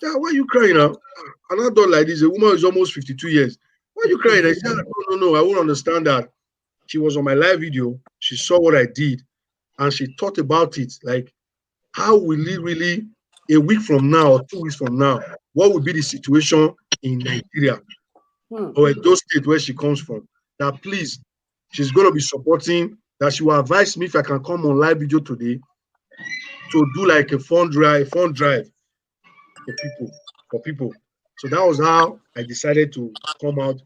"Ah, why are you crying now? An adult like this, a woman is almost 52 years. Why are you crying?" I said, "Ah, no, no, no, I won't understand that." She was on my live video. She saw what I did and she thought about it. Like, how will it really, a week from now or 2 weeks from now, what would be the situation in Nigeria or in those states where she comes from? That please, she's going to be supporting, that she will advise me if I can come on live video today to do like a fund drive for people. So that was how I decided to come out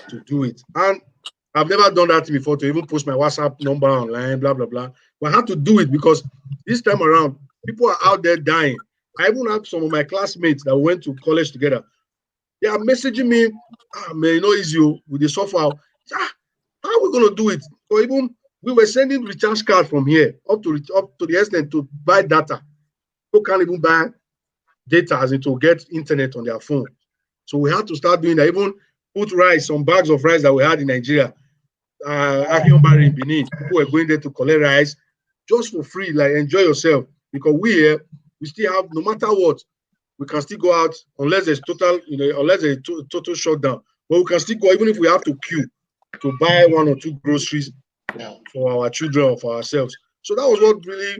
to do it. And I've never done that before, to even post my WhatsApp number online, blah, blah, blah. But I had to do it because this time around, people are out there dying. I even have some of my classmates that went to college together. They are messaging me, "Ah, man, you know, easy with the software. Ah, how are we going to do it?" Or even we were sending recharge card from here up to the extent to buy data. People can't even buy data as in to get internet on their phone. So we had to start doing that. Even put rice, some bags of rice that we had in Nigeria, Akiobari in Benin. People were going there to collect rice just for free, like enjoy yourself. Because we here, we still have, no matter what, we can still go out unless there's total, unless there's total shutdown. But we can still go, even if we have to queue to buy one or two groceries for our children or for ourselves. So that was what really,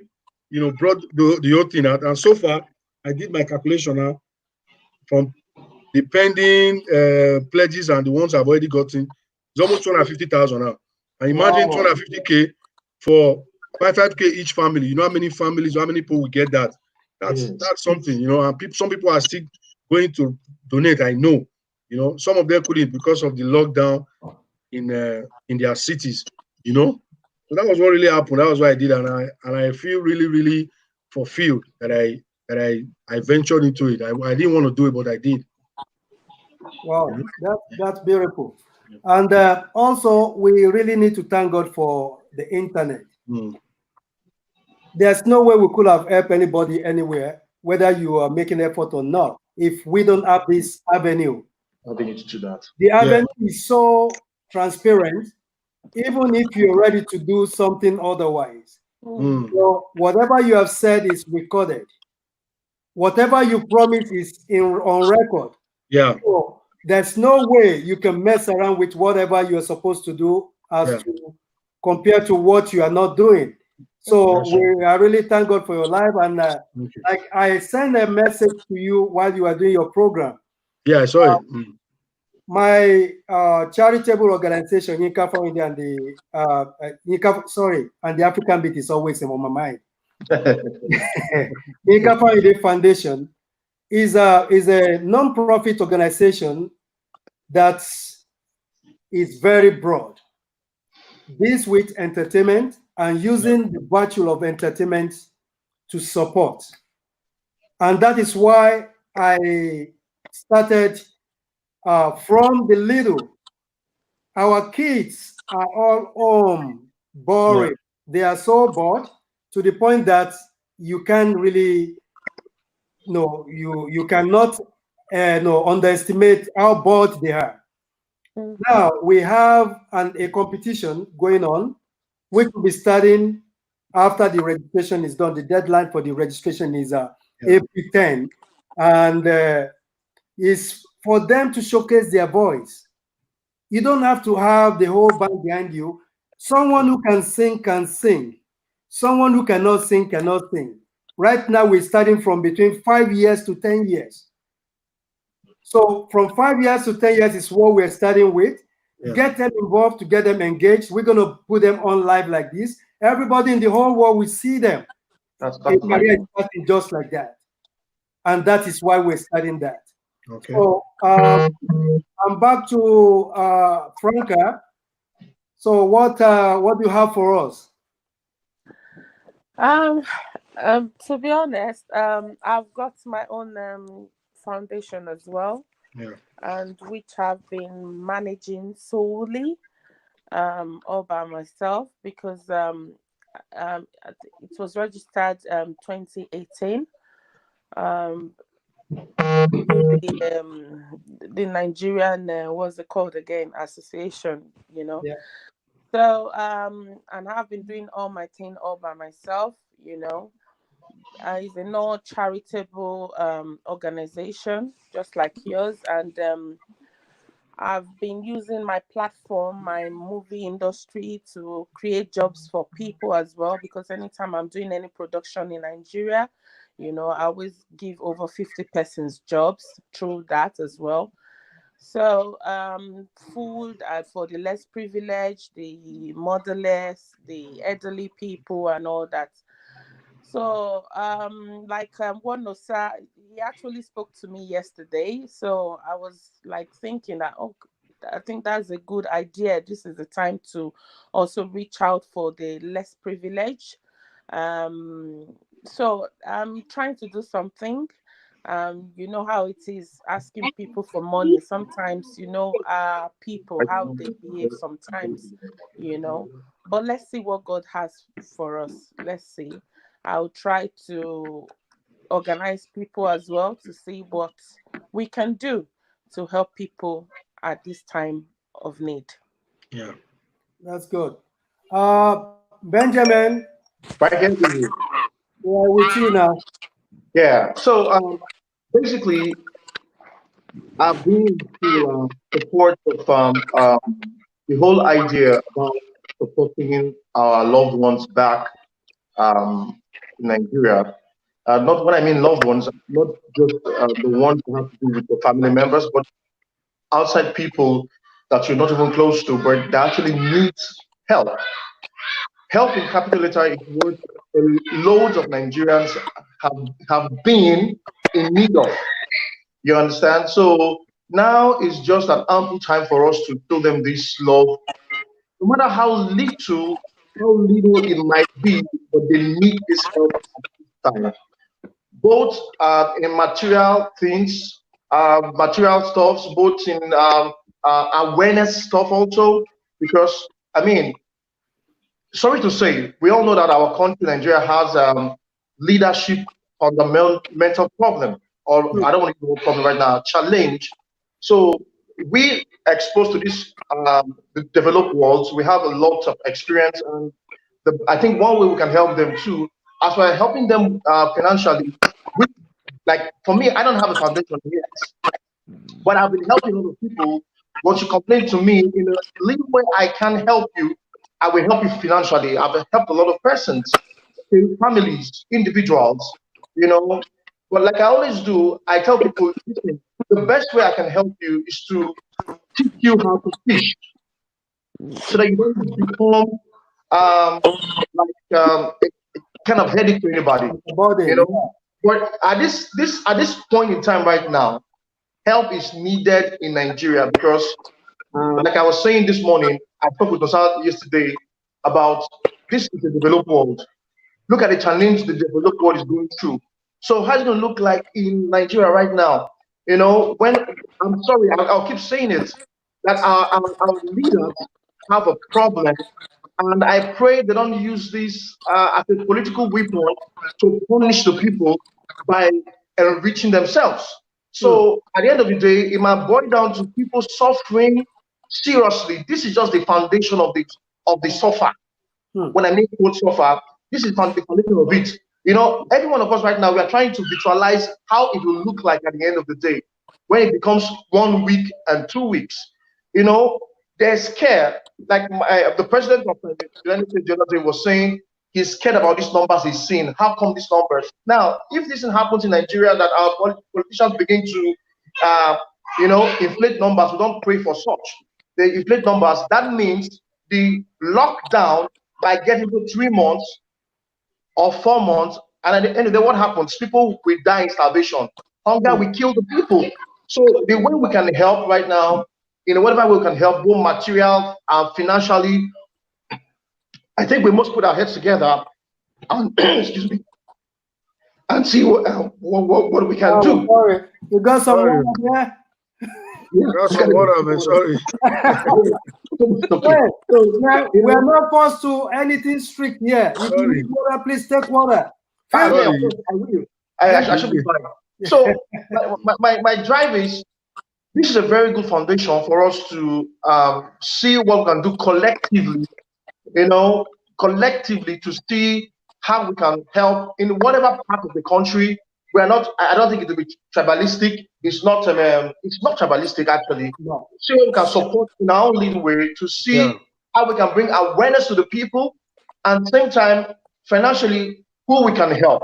brought the whole thing out. And so far, I did my calculation now from the pending pledges and the ones I've already gotten. It's almost 250,000 now. And imagine 250K for 5K each family. You know how many families, how many people will get that? That's something, and some people are still going to donate. I know, some of them couldn't because of the lockdown in their cities, So that was what really happened. That was what I did, and I feel really, really fulfilled that I ventured into it. I didn't want to do it, but I did. Wow, that's beautiful. And also, we really need to thank God for the internet. There's no way we could have helped anybody anywhere, whether you are making effort or not, if we don't have this avenue. Avenue to do that. The avenue is so transparent, even if you're ready to do something otherwise. So whatever you have said is recorded. Whatever you promise is on record. Yeah. So there's no way you can mess around with whatever you're supposed to do to compared to what you are not doing. So we are really thank God for your life. And like I sent a message to you while you are doing your program. Yeah, I saw it. My charitable organization, Yinka Farinde, and and the African Beat is always on my mind. Yinka Farinde Foundation is a non-profit organization that is very broad. This with entertainment and using the virtue of entertainment to support. And that is why I started from the little. Our kids are all home, boring. They are so bored to the point that you can't really, you cannot underestimate how bored they are. Now we have a competition going on, which will be starting after the registration is done. The deadline for the registration is April 10, and is for them to showcase their voice. You don't have to have the whole band behind you. Someone who can sing can sing. Someone who cannot sing cannot sing. Right now, we're starting from between 5 years to 10 years. So from 5 years to 10 years is what we're starting with. Get them involved to get them engaged. We're going to put them on live like this. Everybody in the whole world will see them. That's career is starting just like that. And that is why we're starting that. Okay. So I'm back to Franca. So what do you have for us? To be honest, I've got my own foundation as well, and which I've been managing solely all by myself because it was registered 2018. The Nigerian what's it called again, association, So and I've been doing all my thing all by myself, is a non-charitable organization, just like yours, and I've been using my platform, my movie industry, to create jobs for people as well. Because anytime I'm doing any production in Nigeria, I always give over 50 persons jobs through that as well. So, food for the less privileged, the motherless, the elderly people, and all that. So, one Osa, he actually spoke to me yesterday. So I was like thinking that, oh, I think that's a good idea. This is the time to also reach out for the less privileged. So I'm trying to do something. You know how it is asking people for money. Sometimes, people, how they behave sometimes, you know. But let's see what God has for us. Let's see. I'll try to organize people as well to see what we can do to help people at this time of need. Yeah. That's good. Benjamin, Right here with you. we are with you now. Yeah. So basically, I've been to support of the whole idea about supporting our loved ones back in Nigeria. Not when I mean loved ones, not just the ones that have to do with your family members, but outside people that you're not even close to, but that actually needs help. Help in capital letter is what loads of Nigerians have been in need of. You understand? So now is just an ample time for us to show them this love, no matter how little it might be, but they need this help at this time. Both in material things, material stuffs, both in awareness stuff also, because I mean, sorry to say, we all know that our country, Nigeria, has leadership fundamental problem, or I don't want to use the problem right now, challenge. So we exposed to this the developed worlds, we have a lot of experience, and I think one way we can help them too, as we're helping them financially. We, like for me, I don't have a foundation yet, but I've been helping other people. Once you complain to me in a little way, I can help you. I will help you financially. I've helped a lot of persons, families, individuals, you know. But like I always do, I tell people, listen, the best way I can help you is to teach you how to fish, so that you don't become a kind of headache to anybody, you Burden. know. But at this point in time right now, help is needed in Nigeria because, like I was saying this morning, I spoke with Osal yesterday about this is the developed world. Look at the challenge the developed world is going through. So how's it going to look like in Nigeria right now? You know, when I'm sorry, I'll keep saying it, that our leaders have a problem, and I pray they don't use this as a political weapon to punish the people by enriching themselves. So at the end of the day, it might boil down to people suffering seriously. This is just the foundation of the suffer. When I mean quote suffer, this is the foundation of it. You know, every one of us right now, we are trying to visualize how it will look like at the end of the day when it becomes 1 week and 2 weeks. You know, they're scared. Like the president of the United States the other day was saying, he's scared about these numbers he's seen. How come these numbers? Now, if this happens in Nigeria, that our politicians begin to, inflate numbers, we don't pray for such. They inflate numbers. That means the lockdown might get into 3 months or 4 months, and at the end of the day, what happens? People will die in starvation. Hunger will kill the people. So the way we can help right now, whatever way we can help, both material and financially, I think we must put our heads together and excuse me, and see what we can do. Sorry. You got some water there? Yeah, Got some water, man. Sorry. okay. So now we are not forced to anything strict here. If you need water, please take water. Yeah, of course, I will. I should be fine. So my drive is, this is a very good foundation for us to see what we can do collectively, collectively to see how we can help in whatever part of the country. We are not. I don't think it will be tribalistic. It's not. It's not tribalistic actually. No. So we can support in our own little way to see how we can bring awareness to the people, and at the same time financially who we can help.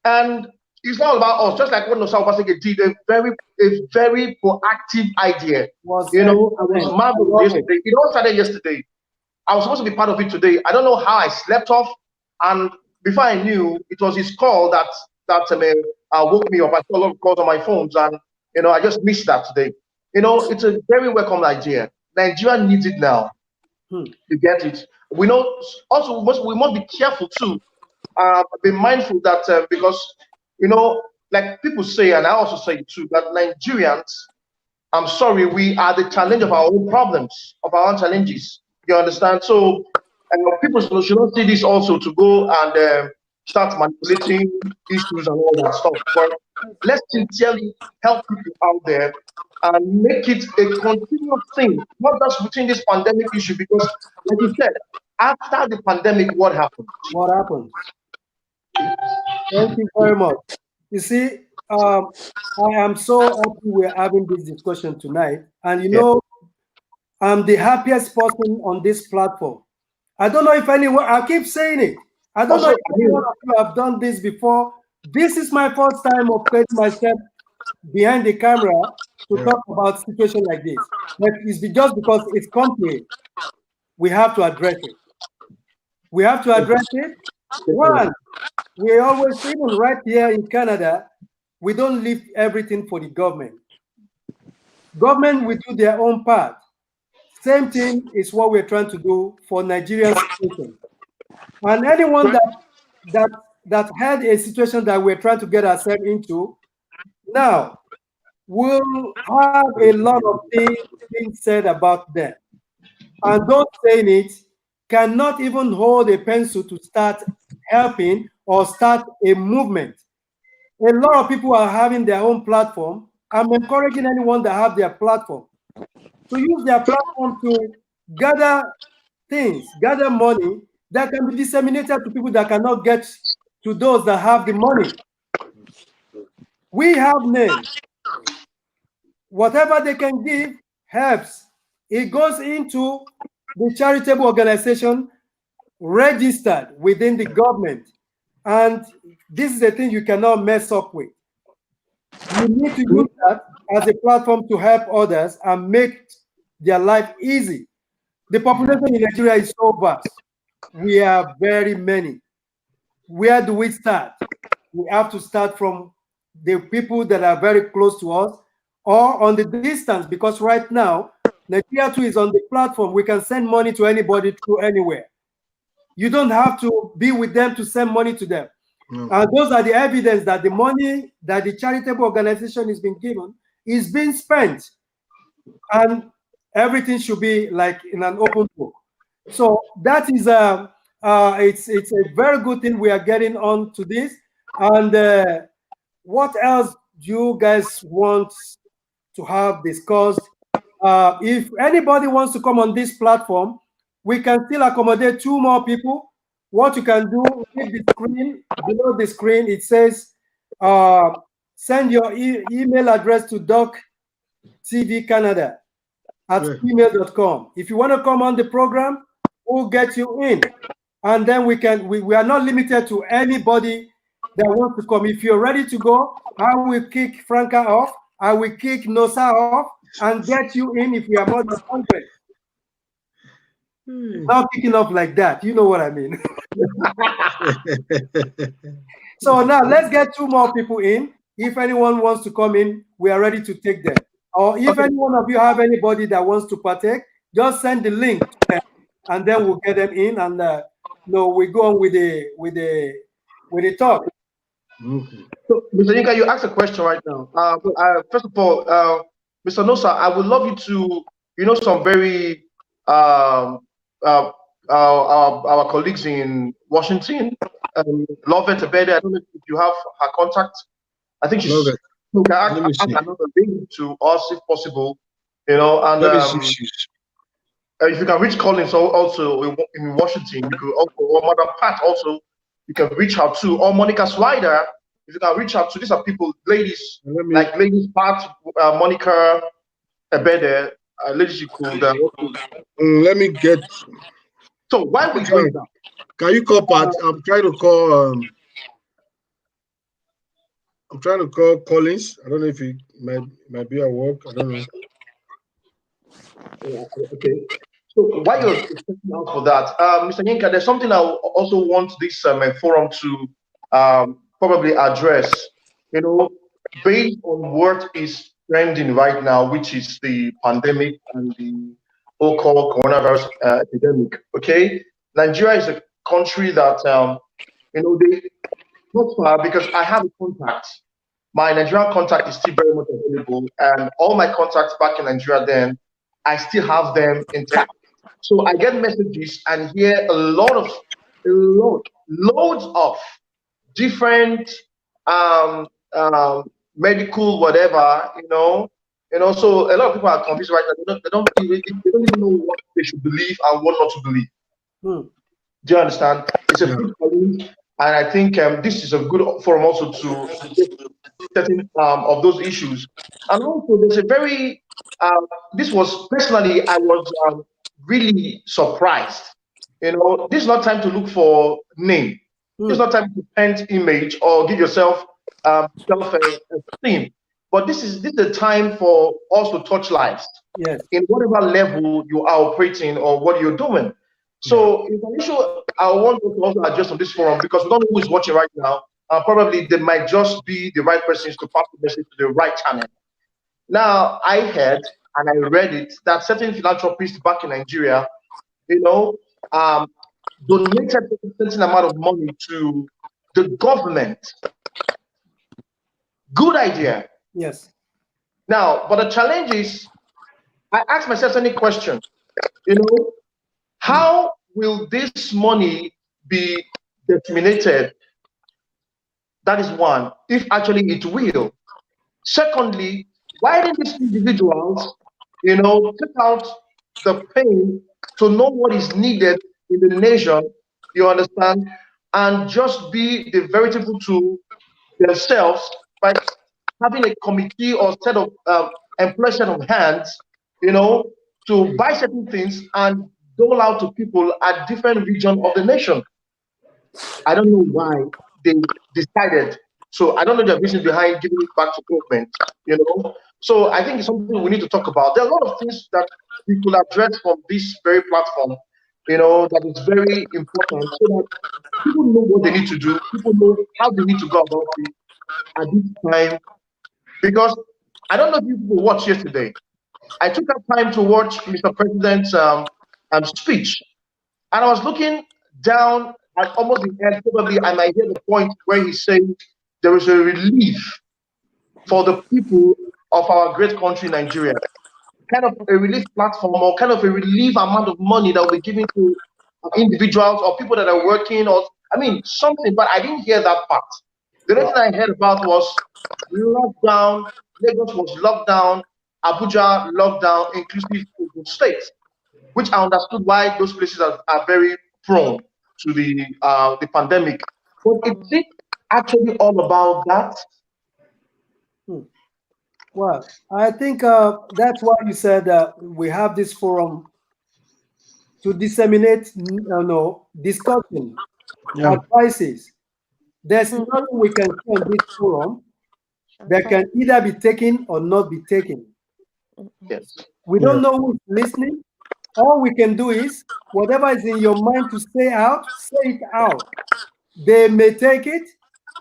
And it's not about us. Just like what Nosa Obaseki did, a very proactive idea. I was marvelous yesterday. It all started yesterday. I was supposed to be part of it today. I don't know how I slept off, and before I knew, it was his call that woke me up. I saw a lot of calls on my phones, and I just missed that today. It's a very welcome idea. Nigeria needs it now. To get it, we know. Also, we must be careful too. Be mindful that because like people say, and I also say it too, that Nigerians, I'm sorry, we are the challenge of our own problems, of our own challenges. You understand? So, people should not see this also to go and start manipulating issues and all that stuff. But let's sincerely help people out there and make it a continuous thing, not just within this pandemic issue. Because, like you said, after the pandemic, what happened? What happened? Thank you very much. You see, I am so happy we're having this discussion tonight. And I'm the happiest person on this platform. I don't know if anyone, I keep saying it. I don't know if anyone of you have done this before. This is my first time of putting myself behind the camera to talk about a situation like this. But it's just because it's complicated. We have to address it. We have to address it. One, we always, even right here in Canada, we don't leave everything for the government. Government will do their own part. Same thing is what we're trying to do for Nigerian situation. And anyone that had a situation that we're trying to get ourselves into, now we'll have a lot of things being said about them. And those saying it cannot even hold a pencil to start helping or start a movement. A lot of people are having their own platform. I'm encouraging anyone that have their platform to use their platform to gather things, gather money that can be disseminated to people that cannot get to those that have the money. We have names. Whatever they can give helps. It goes into the charitable organization registered within the government. And this is the thing you cannot mess up with. You need to use that as a platform to help others and make their life easy. The population in Nigeria is so vast. We are very many. Where do we start? We have to start from the people that are very close to us or on the distance, because right now, Nigeria too is on the platform. We can send money to anybody through anywhere. You don't have to be with them to send money to them. And those are the evidence that the money that the charitable organization is being given is being spent. And everything should be like in an open book. So that is it's a very good thing we are getting on to this. And what else do you guys want to have discussed? If anybody wants to come on this platform, we can still accommodate 2 more people. What you can do, hit the screen, below the screen, it says, send your email address to doctvcanada@gmail.com. If you want to come on the program, we'll get you in. And then we are not limited to anybody that wants to come. If you're ready to go, I will kick Franca off. I will kick Nosa off and get you in if we are more than 100. Not kicking off like that. You know what I mean. So now let's get 2 more people in. If anyone wants to come in, we are ready to take them. Or if any one of you have anybody that wants to partake, just send the link to them, and then we'll get them in. And we go on with the talk. So, Mr. Yinka, you asked a question right now. First of all, Mr. Nosa, I would love you to, some very our colleagues in Washington, Lovett Abede. I don't know if you have her contact. I think she's ask another link to us if possible. And if you can reach Collins also in Washington, you could also, or Madam Pat also, you can reach out to, or Monica Swider, if you can reach out to. These are people, ladies, like ladies part, Monica Ebede, ladies she could. Let me get. So why we going down? Can you call Pat? I'm trying to call. I'm trying to call Collins. I don't know if he might be at work. I don't know. Yeah, okay. So while you're checking out for that, Mr. Yinka, there's something I also want this forum to probably address. You know, based on what is trending right now, which is the pandemic and the so-called coronavirus epidemic. Okay, Nigeria is a country that you know, they not far, because I have a contact. My Nigerian contact is still very much available, and all my contacts back in Nigeria then, I still have them intact. So I get messages and hear loads of different um, medical whatever, So a lot of people are confused right now. They don't even know what they should believe and what not to believe. Do you understand? It's a big challenge, and I think this is a good forum also to certain of those issues. And also, there's a very this was personally, I was really surprised. This is not time to look for name. This is not time to paint image or give yourself self-esteem. But this is a time for us to touch lives. Yes. In whatever level you are operating or what you're doing. So it's an issue I want to also address on this forum, because we don't know who is watching right now. Probably they might just be the right persons to pass the message to the right channel. Now, I heard and I read it that certain philanthropists back in Nigeria, donated a certain amount of money to the government. Good idea. Yes. Now, but the challenge is, I ask myself any question, how will this money be disseminated? That is one, if actually it will. Secondly, why didn't these individuals, take out the pain to know what is needed in the nation, you understand, and just be the veritable to themselves by having a committee or set of employed set of hands, to buy certain things and dole out to people at different regions of the nation. I don't know why they decided. So I don't know the reason behind giving it back to government, So I think it's something we need to talk about. There are a lot of things that we could address from this very platform, that is very important, so that people know what they need to do, people know how they need to go about it at this time. Because I don't know if you people watched yesterday. I took that time to watch Mr. President's speech, and I was looking down at almost the end. Probably I might hear the point where he said there is a relief for the people of our great country, Nigeria. Kind of a relief platform, or kind of a relief amount of money that will be given to individuals or people that are working, or something. But I didn't hear that part. The only thing I heard about was lockdown. Lagos was locked down. Abuja locked down, inclusive of states, which I understood why those places are very prone to the pandemic. But is it actually all about that? Well, I think that's why you said we have this forum to disseminate, discussion, advices. There's nothing we can say on this forum that can either be taken or not be taken. Yes. We don't know who's listening. All we can do is whatever is in your mind to say it out. They may take it,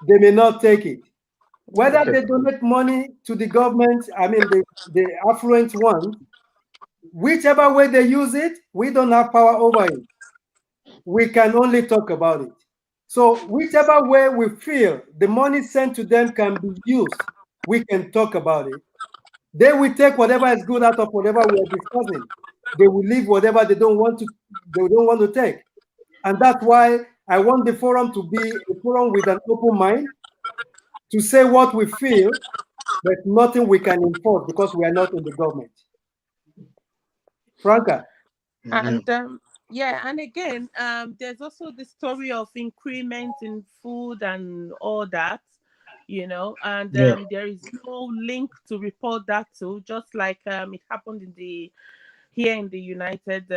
they may not take it. Whether they donate money to the government, the affluent ones, whichever way they use it, we don't have power over it. We can only talk about it. So whichever way we feel the money sent to them can be used, we can talk about it. They will take whatever is good out of whatever we are discussing. They will leave whatever they don't want to take. And that's why I want the forum to be a forum with an open mind, to say what we feel, but nothing we can enforce because we are not in the government. Franca. And Yeah, and again, there's also the story of increment in food and all that, and Yeah. there is no link to report that to, just like it happened here in the United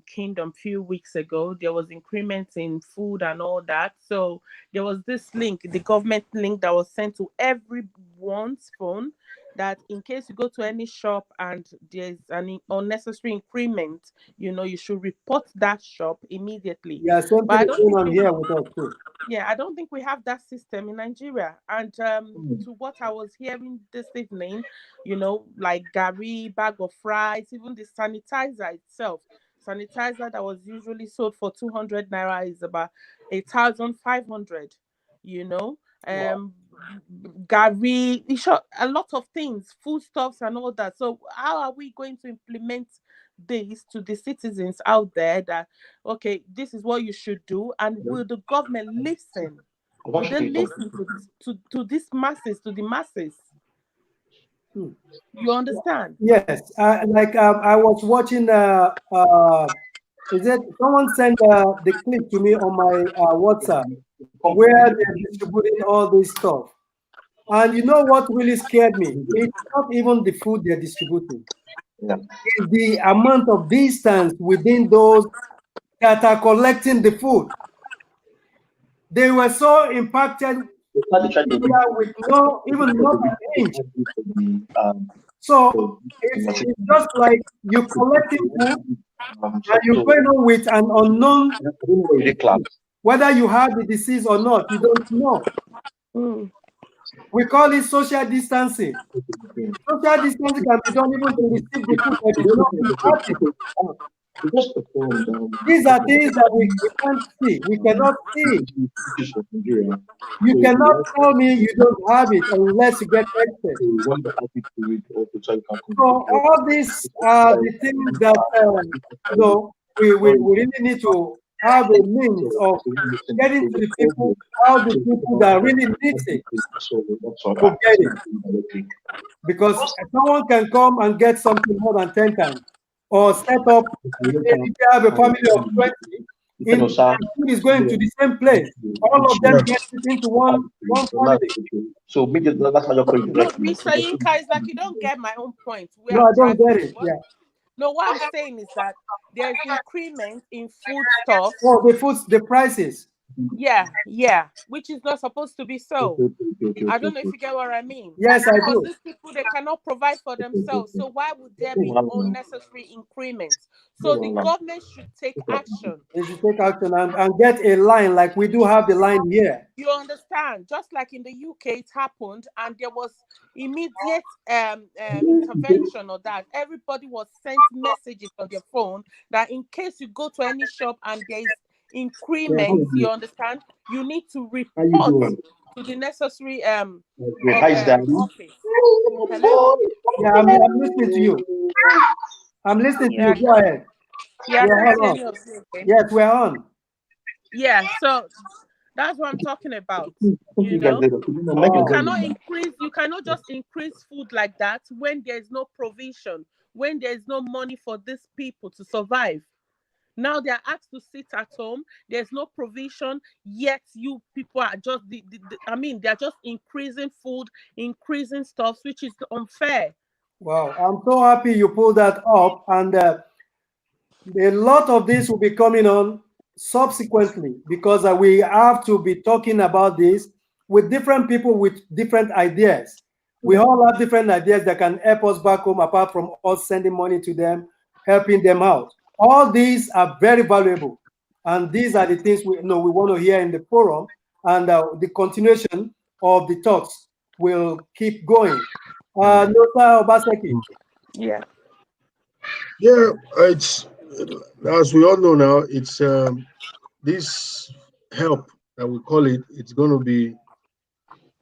Kingdom few weeks ago. There was increments in food and all that. So there was this link, the government link that was sent to everyone's phone, that in case you go to any shop and there's an unnecessary increment, you should report that shop immediately. Yeah, same But thing I is don't going think on we here have with us too. yeah, I don't think we have that system in Nigeria. And to what I was hearing this evening, like Gary, bag of fries, even the sanitizer itself. Sanitizer that was usually sold for 200 naira is about 1,500, you know. Wow. Gary, in short, a lot of things, foodstuffs and all that. So how are we going to implement this to the citizens out there, that okay, this is what you should do, and will the government listen? Will they listen to these masses, to the masses? Hmm. You understand? Yes, like I was watching. Is it someone sent the clip to me on my WhatsApp where they're distributing all this stuff? And you know what really scared me? It's not even the food they're distributing. Yeah. It's the amount of distance within those that are collecting the food. They were so impacted with no, even not an inch. So it's just like you collecting food and you're going on with an unknown, whether you have the disease or not, you don't know. Mm. We call it social distancing. Social distancing can be done even to receive the food that is not impacted. These are things that we can't see. We cannot see. You cannot tell me you don't have it unless you get tested. So all these are the things that we really need to have a means of getting to the people, how the people that really need it to get it. Because someone can come and get something more than 10 times, or set up, if you have a family of 20, and food is going to the same place. All of them get it into one family. So maybe that's why you're calling No, direct. Mr. Yinka, is like you don't get my own point. Where No, I'm I don't driving get to. it. Yeah. No, what I'm saying is that there's increment in food stuff. Oh, the prices. Yeah, which is not supposed to be so. I don't know if you get what I mean. Yes, I Because do. these people, they cannot provide for themselves. So why would there be unnecessary increments? So the government should take action. They should take action and get a line like we do have the line here. You understand? Just like in the UK, it happened, and there was immediate intervention of that. Everybody was sent messages on their phone that in case you go to any shop and there is increments, you understand, you need to report to the necessary office. Hello? Yeah, I'm listening to you. I'm listening to you. Yeah, Go ahead. yeah, I We're can't see on. any of you. Okay? Yes, we're on. Yeah, so that's what I'm talking about. You Oh. cannot just increase food like that when there's no provision, when there's no money for these people to survive. Now they are asked to sit at home. There's no provision, yet you people are just they are just increasing food, increasing stuff, which is unfair. Wow, I'm so happy you pulled that up, and a lot of this will be coming on subsequently, because we have to be talking about this with different people with different ideas. We all have different ideas that can help us back home, apart from us sending money to them, helping them out. All these are very valuable, and these are the things we want to hear in the forum, and the continuation of the talks will keep going. Nota Obaseki. Yeah. Yeah, it's as we all know now, it's this help that we call it, it's going to be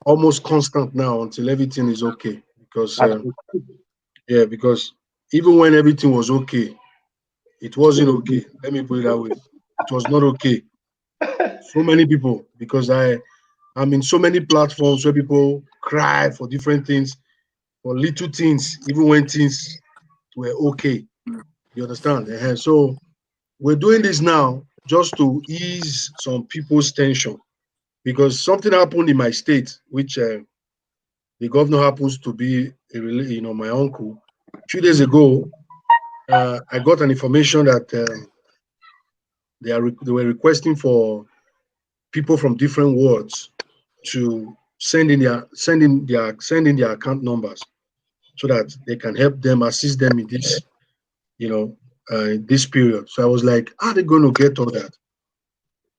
almost constant now until everything is okay. Because because even when everything was okay, it wasn't okay. Let me put it that way. It was not okay. So many people, because I'm in so many platforms where people cry for different things, for little things, even when things were okay. You understand? So we're doing this now just to ease some people's tension, because something happened in my state, which the governor happens to be my uncle. 2 days ago, I got an information that they were requesting for people from different wards to send in their account numbers, so that they can help them, assist them in this, this period. So I was like, how are they going to get all that?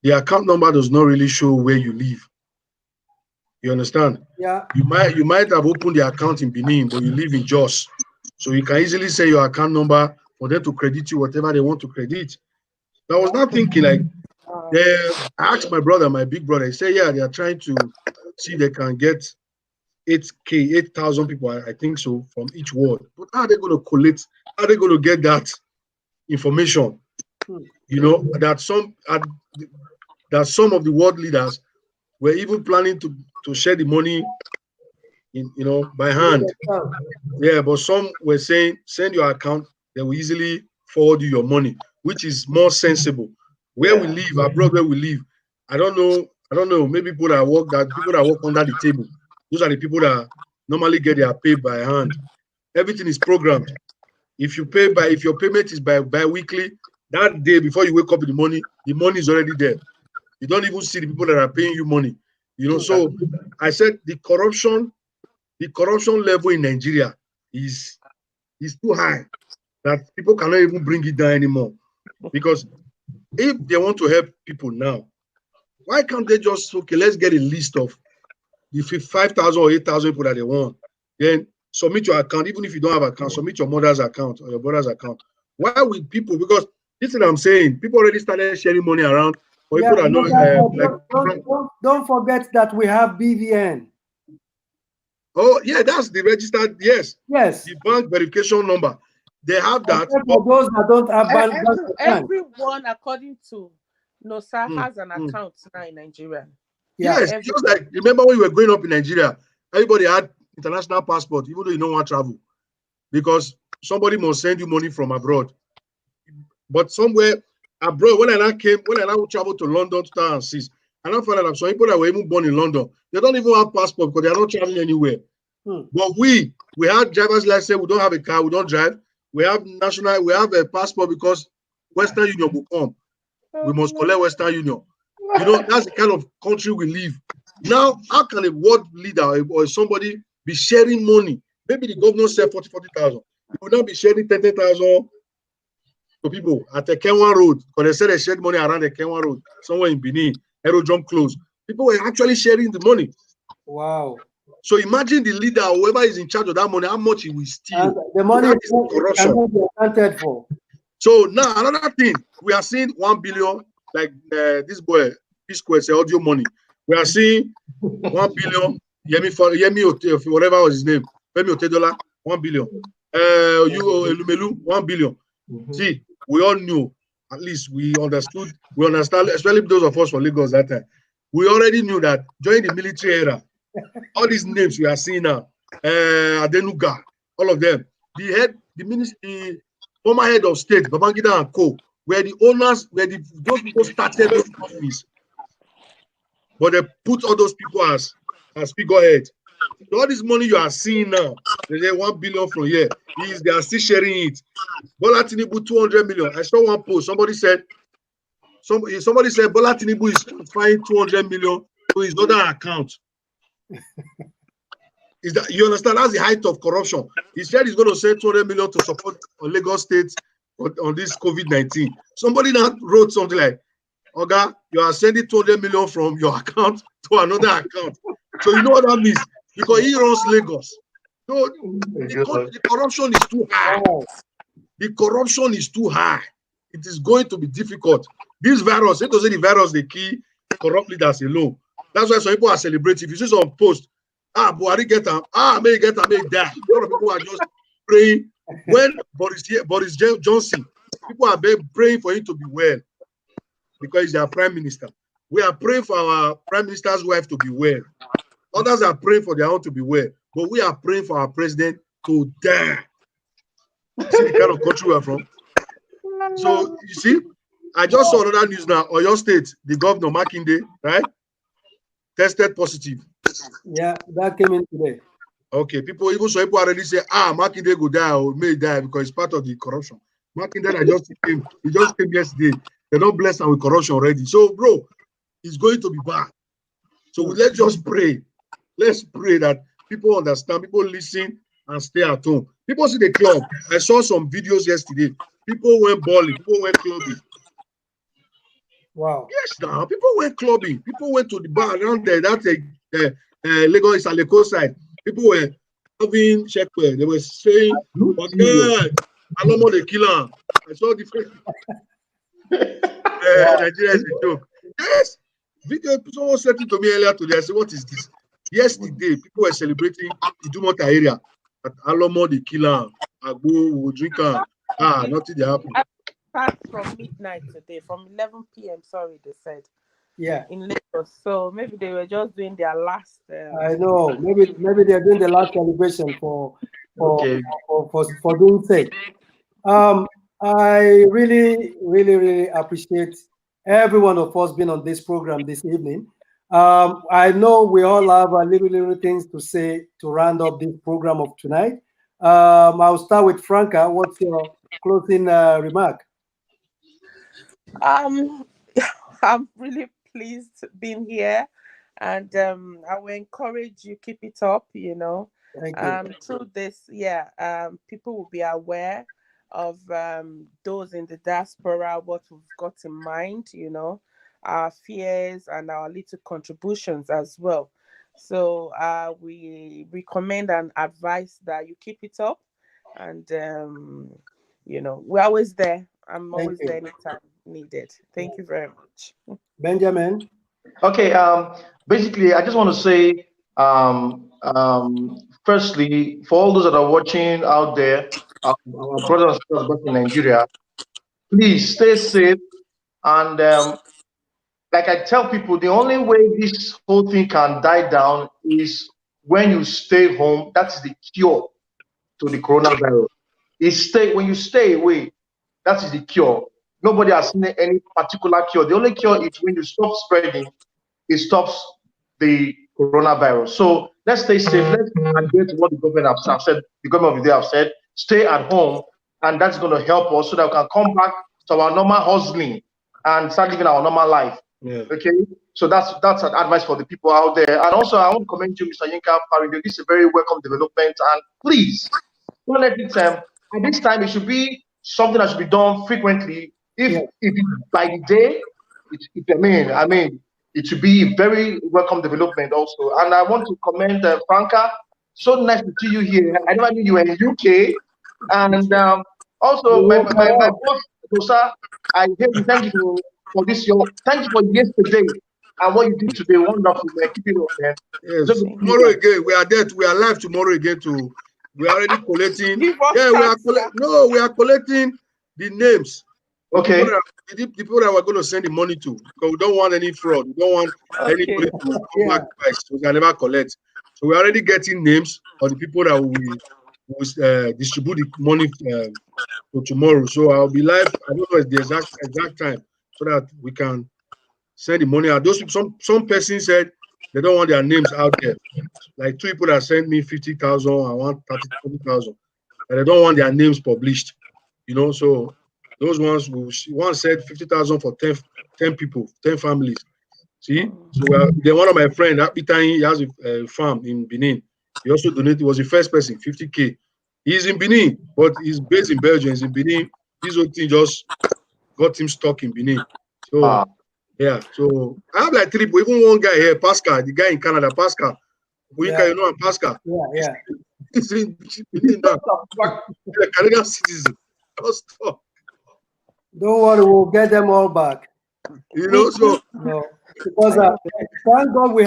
The account number does not really show where you live. You understand? Yeah. You might have opened the account in Benin, but you live in Jos. So you can easily say your account number for them to credit you whatever they want to credit. I was not thinking like, I asked my brother, my big brother, he said, yeah, they are trying to see they can get 8,000 people, I think so, from each ward. But how are they going to collect? How are they going to get that information? That some of the world leaders were even planning to share the money by hand. Yeah, but some were saying, send your account, they will easily forward you your money, which is more sensible. Where we live, abroad where we live, I don't know, maybe people that work under the table. Those are the people that normally get their pay by hand. Everything is programmed. If your payment is bi-weekly, that day before you wake up in the money is already there. You don't even see the people that are paying you money. So I said the corruption level in Nigeria is too high, that people cannot even bring it down anymore. Because if they want to help people now, why can't they just, okay, let's get a list of the 5,000 or 8,000 people that they want, then submit your account. Even if you don't have account, submit your mother's account or your brother's account. Why would people? Because this is what I'm saying. People already started sharing money around for people that know. Don't forget that we have BVN. Oh yeah, that's the registered. Yes. The bank verification number. They have that. For those that don't have everyone, according to NOSA, has an account now in Nigeria. Yes, just like, remember when we were growing up in Nigeria, everybody had international passport, even though you don't want to travel, because somebody must send you money from abroad. But somewhere abroad, when I now traveled to London 2006, I now found out that some people that were even born in London, they don't even have passport because they are not traveling anywhere. But we have driver's license, we don't have a car, we don't drive. We have a passport because Western Union will come. We must collect Western Union. That's the kind of country we live. Now, how can a world leader or somebody be sharing money? Maybe the governor said 40,000. He will not be sharing 10,000 to people at the Kenwan Road, because they said they shared money around the Kenwan Road, somewhere in Benin, Aerodrome close. People were actually sharing the money. Wow. So imagine the leader, whoever is in charge of that money, how much he will steal. And the money is corruption. Cannot be accounted for. So now another thing, we are seeing 1 billion, like this boy, P-Square, say audio money. We are seeing 1 billion, Yemi, whatever was his name, Femi Otedola, 1 billion. Elumelu, 1 billion. See, we all knew, at least we understand, especially those of us from Lagos that time. We already knew that during the military era, all these names we are seeing now, Adenuga, all of them, the former head of state, Babangida and Co, were the owners, those people started those companies. But they put all those people as figurehead. So all this money you are seeing now, they say 1 billion from here, they are still sharing it. Bola Tinubu 200 million. I saw one post. Somebody said Bola Tinubu is transferring 200 million to his other account. Is that, you understand? That's the height of corruption. He said he's going to send 200 million to support Lagos State on this COVID-19. Somebody now wrote something like, Oga, you are sending 200 million from your account to another account. So you know what that means? Because he runs Lagos. So the corruption is too high. The corruption is too high. It is going to be difficult. This virus, it doesn't the virus the key corrupt leaders alone. That's why some people are celebrating. If you see some post, Buhari get him, may get him, may die. A lot of people are just praying. When Boris Johnson, people are praying for him to be well because he's their prime minister. We are praying for our prime minister's wife to be well. Others are praying for their own to be well. But we are praying for our president to die. See the kind of country we are from. So you see, I just saw another news now. Oyo State, the governor Makinde, right, tested positive. Yeah, that came in today. Okay, people already say, Makinde go die or may die because it's part of the corruption. Makinde he just came yesterday. They're not blessed with corruption already. So, bro, it's going to be bad. So let's just pray. Let's pray that people understand, people listen and stay at home. People see the club. I saw some videos yesterday. People went bowling, people went clubbing. Wow. Yes, now people went clubbing. People went to the bar around there. That's Lagos Aleko side. People were having shekwe. They were saying, "Okay, Alomo the killer." I saw different. Nigeria is a joke. Yes, video. Someone said it to me earlier today. I said, "What is this?" Yesterday, people were celebrating Idumota area at Alomo the killer. Agbo will drink nothing they happen. Start from midnight today, from 11 p.m. Sorry, they said. Yeah. In Lagos, so maybe they were just doing their last. I know. Maybe they're doing the last celebration for doing sake. I really appreciate every one of us being on this program this evening. I know we all have little things to say to round up this program of tonight. I'll start with Franca. What's your closing remark? I'm really pleased being here, and I will encourage you keep it up. Thank you. Through this, people will be aware of those in the diaspora, what we've got in mind. Our fears and our little contributions as well. So we recommend and advise that you keep it up, and we're always there. I'm always there anytime needed. Thank you very much. Benjamin. Okay. Basically, I just want to say, firstly, for all those that are watching out there, our brothers and sisters back in Nigeria, please stay safe. And like I tell people, the only way this whole thing can die down is when you stay home. That's the cure to the coronavirus. When you stay away. That is the cure. Nobody has seen any particular cure. The only cure is when you stop spreading, it stops the coronavirus. So let's stay safe. Let's adhere to what the government have said. The government of the day have said, stay at home, and that's going to help us so that we can come back to our normal hustling and start living our normal life. Yeah. Okay. So that's an advice for the people out there. And also, I want to commend you, Mr. Yinka Farinde. This is a very welcome development. And please, don't let it at this time. It should be something that should be done frequently. If by the day, I mean, it should be very welcome development also. And I want to commend Franca. So nice to see you here. I never knew you were in UK. And also, my boss, Rosa, I hear you. Thank you for this. Thank you for yesterday and what you did today. Wonderful, man. Keep it up, man. Yes. Tomorrow again, we are there. We are live tomorrow again. We are already collecting. We are collecting the names. Okay. The people that we're going to send the money to, because we don't want any fraud. We don't want anybody to come back twice. So we can never collect. So we're already getting names of the people that will distribute the money for tomorrow. So I'll be live. I don't know the exact time so that we can send the money out. Some person said they don't want their names out there. Like 2 people that sent me 50,000 and 130,000, and they don't want their names published. So those ones, one said 50,000 for 10 people, 10 families. See? So then one of my friends, he has a farm in Benin. He also donated, he was the first person, 50K. He's in Benin, but he's based in Belgium. He's in Benin. This whole thing just got him stuck in Benin. So, yeah. So I have like 3 people, even one guy here, Pascal, the guy in Canada, Pascal. Yinka, you know him, Pascal. Yeah. He's in Benin now. He's a Canadian citizen. Stop. Don't worry, we'll get them all back. So because thank God we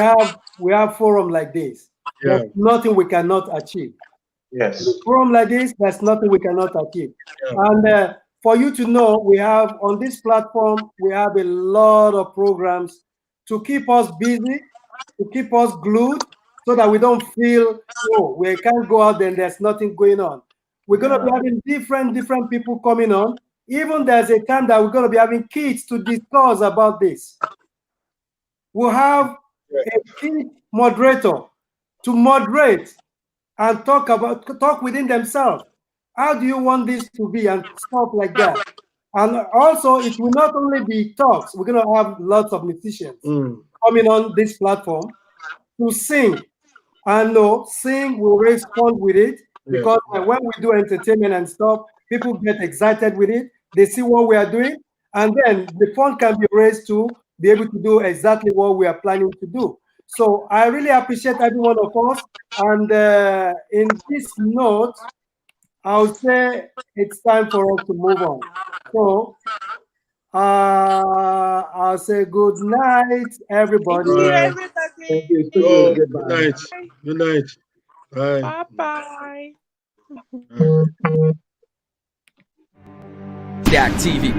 have forum like this. Yeah. There's nothing we cannot achieve. Yes. In a forum like this, there's nothing we cannot achieve. Yeah. And for you to know, we have on this platform, we have a lot of programs to keep us busy, to keep us glued, so that we don't feel, we can't go out there and there's nothing going on. We're going to be having different people coming on Even there's a time that we're going to be having kids to discuss about this. We'll have a kid moderator to moderate and talk within themselves. How do you want this to be and stuff like that? And also, it will not only be talks. We're going to have lots of musicians coming on this platform to sing. And sing will raise fun with it, because when we do entertainment and stuff, people get excited with it. They see what we are doing, and then the fund can be raised to be able to do exactly what we are planning to do. So I really appreciate every one of us. And in this note, I'll say it's time for us to move on. So I'll say good night, everybody. Thank you, everybody. Thank you. Oh, Goodbye. good night. Good night. Bye. Bye-bye. Stack TV.